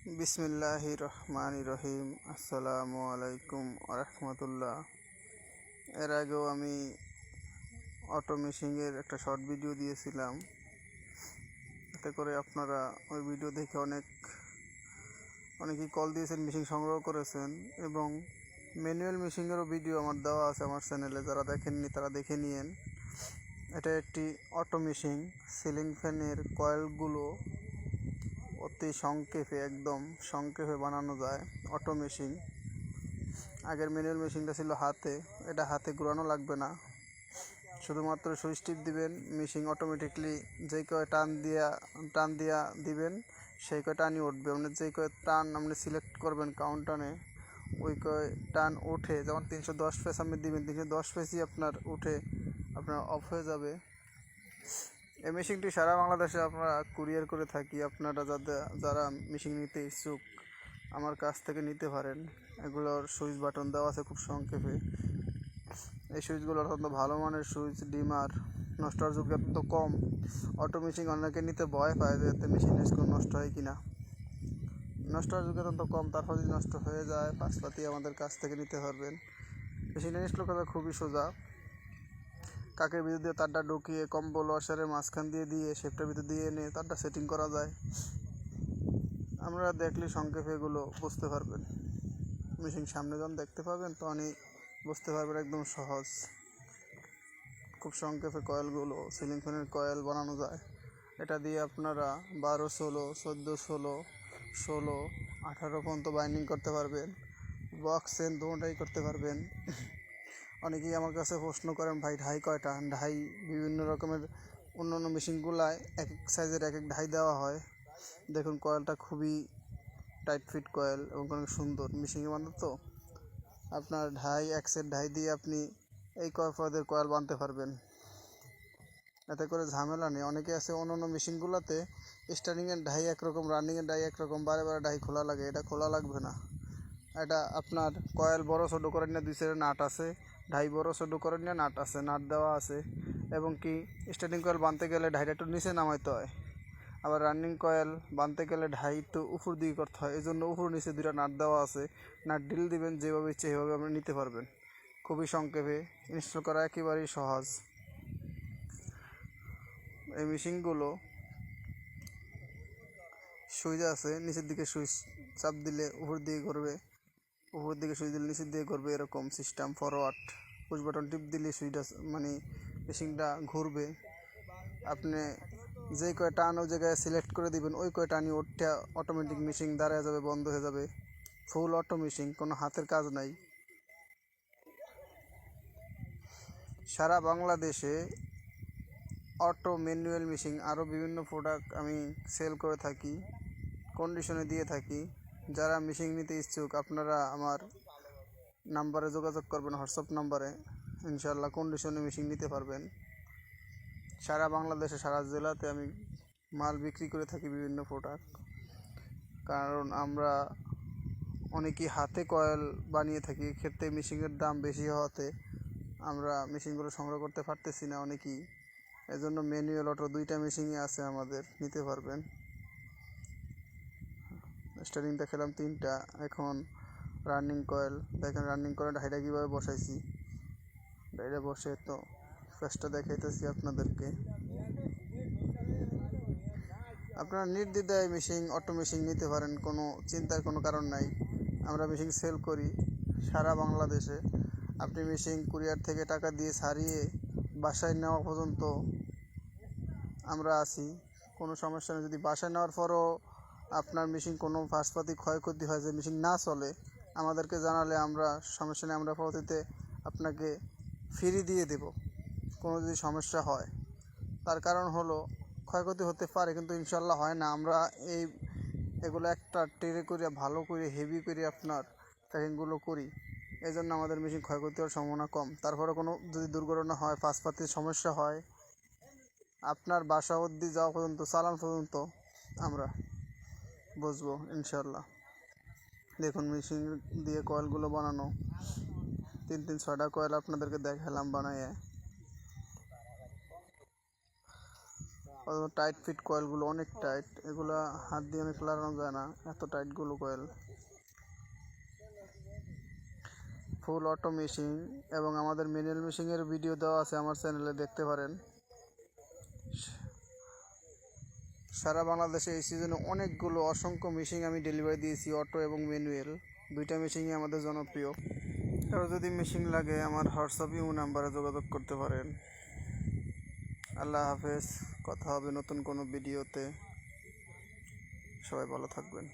বিসমিল্লাহির রহমানির রহিম। আসসালামু আলাইকুম রহমতুল্লাহ। এর আগেও আমি অটো মেশিনের একটা শর্ট ভিডিও দিয়েছিলাম, এতে করে আপনারা ওই ভিডিও দেখে অনেকেই কল দিয়েছেন, মেশিন সংগ্রহ করেছেন। এবং ম্যানুয়াল মেশিনেরও ভিডিও আমার দেওয়া আছে আমার চ্যানেলে, যারা দেখেননি তারা দেখে নিয়েন। এটা একটি অটো মেশিন। সিলিং ফ্যানের কয়েলগুলো অতি একদম সংক্ষেপে বানানো যায় অটো মেশিন। আগের ম্যানুয়াল মেশিনটা ছিল হাতে, এটা হাতে ঘোরানো লাগবে না, শুধুমাত্র সুইচ টিপ দিবেন, মেশিন অটোমেটিকলি যেই কয় টান দিয়া দিবেন সেই কয় টানই উঠবে। মানে যেই কয় টান আপনি সিলেক্ট করবেন কাউন্ট টানে, ওই কয় টান ওঠে। যেমন 310 পেজ আপনি দিবেন, 310 পেজই আপনার উঠে আপনার অফ হয়ে যাবে। এই মেশিনটি সারা বাংলাদেশে আমরা কুরিয়ার করে থাকি। আপনারা যারা মেশিন নিতে ইচ্ছুক আমার কাছ থেকে নিতে পারেন। এগুলোর সুইচ বাটন দেওয়া আছে খুব সংক্ষেপে। এই সুইচগুলো অত্যন্ত ভালো মানের সুইচ, ডিমার, নষ্ট হওয়ার ঝুঁকি অত্যন্ত কম। অটো মেশিন অনেকে নিতে ভয় পায় যে এতে মেশিনের কোনো নষ্ট হয় কিনা। নষ্ট হওয়ার ঝুঁকি অত্যন্ত কম, তারপর যদি নষ্ট হয়ে যায় পাশপাতি আমাদের কাছ থেকে নিতে পারবেন। মেশিনটা ইনস্টল করা খুবই সোজা। কাকের ভিতর দিয়ে তারটা ঢুকিয়ে কম্বল ওয়াশারের মাঝখান দিয়ে শেপটার ভিতর দিয়ে এনে তারটা সেটিং করা যায়। আমরা দেখলে সংক্ষেপে এগুলো বুঝতে পারবেন। মেশিন সামনে যখন দেখতে পাবেন তখনই বুঝতে পারবেন, একদম সহজ। খুব সংক্ষেপে কয়েলগুলো, সিলিং ফ্যানের কয়েল বানানো যায়। এটা দিয়ে আপনারা 12, 16, 14, 16, 16, 18 পর্যন্ত বাইন্ডিং করতে পারবেন। বক্স চেন দুটোটাই করতে পারবেন। অনেকেই আমার কাছে প্রশ্ন করেন, ভাই ঢাই কয়টা? ঢাই বিভিন্ন রকমের, অন্য মেশিনগুলায় এক এক সাইজের এক এক ঢাই দেওয়া হয়। দেখুন কয়েলটা খুবই টাইট ফিট কয়েল এবং অনেক সুন্দর। মেশিনে বাঁধা তো আপনার ঢাই, এক সেট ঢাই দিয়ে আপনি এই কয়েলের কয়েল বাঁধতে পারবেন, এতে করে ঝামেলা নেই। অনেকে আছে অন্য মেশিনগুলোতে স্টার্টিংয়ের ঢাই একরকম, রানিংয়ের ঢাই একরকম, বারে বারে ঢাই খোলা লাগে। এটা খোলা লাগবে না। এটা আপনার কয়েল বড় ছোটো করে নিয়ে দুই সাইডে নাট আছে, ঢাই বড় ছোটো করে নিয়ে নাট আছে, নাট দেওয়া আছে। এবং কি স্টার্টিং কয়েল বাঁধতে গেলে ঢাইটা একটু নিচে নামাইতে হয়, আবার রানিং কয়েল বাঁধতে গেলে ঢাই তো উপর দিকে করতে হয়। এই জন্য উপর নিচে দুইটা নাট দেওয়া আছে। নাট ডিল দিবেন, যেভাবে ইচ্ছে সেভাবে আপনি নিতে পারবেন। খুবই সংক্ষেপে, ইনস্টল করা একেবারেই সহজ। এই মেশিনগুলো সুইচ আছে, নিচের দিকে সুইচ চাপ দিলে উপর দিকে ঘুরবে, উপর দিকে সুইচ দিলে নিচের দিকে ঘুরবে, এরকম সিস্টেম। ফরওয়ার্ড পুশ বাটন টিপ দিলে সুইচটা মানে মেশিনটা ঘুরবে। আপনি যেই কয় টান ওই জায়গায় সিলেক্ট করে দিবেন, ওই কয় টানই ওঠা অটোমেটিক মেশিন দাঁড়ায় যাবে, বন্ধ হয়ে যাবে। ফুল অটো মেশিন, কোনো হাতের কাজ নাই। সারা বাংলাদেশে অটো ম্যানুয়াল মেশিন আরও বিভিন্ন প্রোডাক্ট আমি সেল করে থাকি, কন্ডিশনে দিয়ে থাকি। যারা মেশিন নিতে ইচ্ছুক আপনারা আমার নাম্বারে যোগাযোগ করবেন, হোয়াটসঅ্যাপ নাম্বারে। ইনশাআল্লাহ কন্ডিশনে মেশিন নিতে পারবেন। সারা বাংলাদেশে সারা জেলাতে আমি মাল বিক্রি করে থাকি বিভিন্ন প্রোডাক্ট। কারণ আমরা অনেকেই হাতে কয়েল বানিয়ে থাকি, এক্ষেত্রে মেশিনের দাম বেশি হওয়াতে আমরা মেশিনগুলো সংগ্রহ করতে পারতেছি না অনেকেই। এজন্য ম্যানুয়াল অটো দুইটা মেশিনই আছে আমাদের, নিতে পারবেন। স্টার্টিং দেখালাম 3টা, এখন রানিং কয়েল দেখেন। রানিং কয়েল ঢাইটা কীভাবে বসাইছি, ঢাইটা বসে তো ফেসটা দেখাইতেছি আপনাদেরকে। আপনারা নির্দ্বিধায় মেশিন, অটো মেশিন নিতে পারেন, কোনো চিন্তার কোনো কারণ নাই। আমরা মেশিন সেল করি সারা বাংলাদেশে। আপনি মেশিন কুরিয়ার থেকে টাকা দিয়ে ছাড়িয়ে বাসায় নেওয়া পর্যন্ত আমরা আছি, কোনো সমস্যা নেই। যদি বাসায় নেওয়ার পরও আপনার মেশিন কোনো ফাঁসপাতি ক্ষয়ক্ষতি হয়, যে মেশিন না চলে, আমাদেরকে জানালে আমরা সমস্যা নেই, আমরা পরবর্তীতে আপনাকে ফ্রি দিয়ে দেব কোনো যদি সমস্যা হয়। তার কারণ হলো ক্ষয়ক্ষতি হতে পারে কিন্তু ইনশাল্লাহ হয় না। আমরা এগুলো একটা ট্রে করে ভালো করে হেভি করে আপনার প্যাকিংগুলো করি, এই জন্য আমাদের মেশিন ক্ষয়ক্ষতি হওয়ার সম্ভাবনা কম। তারপরে কোনো যদি দুর্ঘটনা হয়, ফাঁসপাতির সমস্যা হয়, আপনার বাসা অবধি যাওয়া পর্যন্ত, চালান পর্যন্ত আমরা বুঝবো ইনশাল্লাহ। দেখুন মেশিন দিয়ে কয়েলগুলো বানানো, 6টা কয়েল আপনাদেরকে দেখালাম বানাইয়ে। টাইট ফিট কয়েলগুলো অনেক টাইট, এগুলো হাত দিয়ে অনেক লাগানো যায় না, এত টাইটগুলো কয়েল। ফুল অটো মেশিন এবং আমাদের ম্যানুয়াল মেশিনের ভিডিও দেওয়া আছে আমার চ্যানেলে, দেখতে পারেন। সারা বাংলাদেশে এই সিজনে অনেকগুলো অসংখ্য মেশিন আমি ডেলিভারি দিয়েছি, অটো এবং ম্যানুয়াল দুইটা মেশিনই আমাদের জনপ্রিয়। কারো যদি মেশিন লাগে আমার হোয়াটসঅ্যাপ ইমো নাম্বারে যোগাযোগ করতে পারেন। আল্লাহ হাফেজ, কথা হবে নতুন কোনো ভিডিওতে, সবাই ভালো থাকবেন।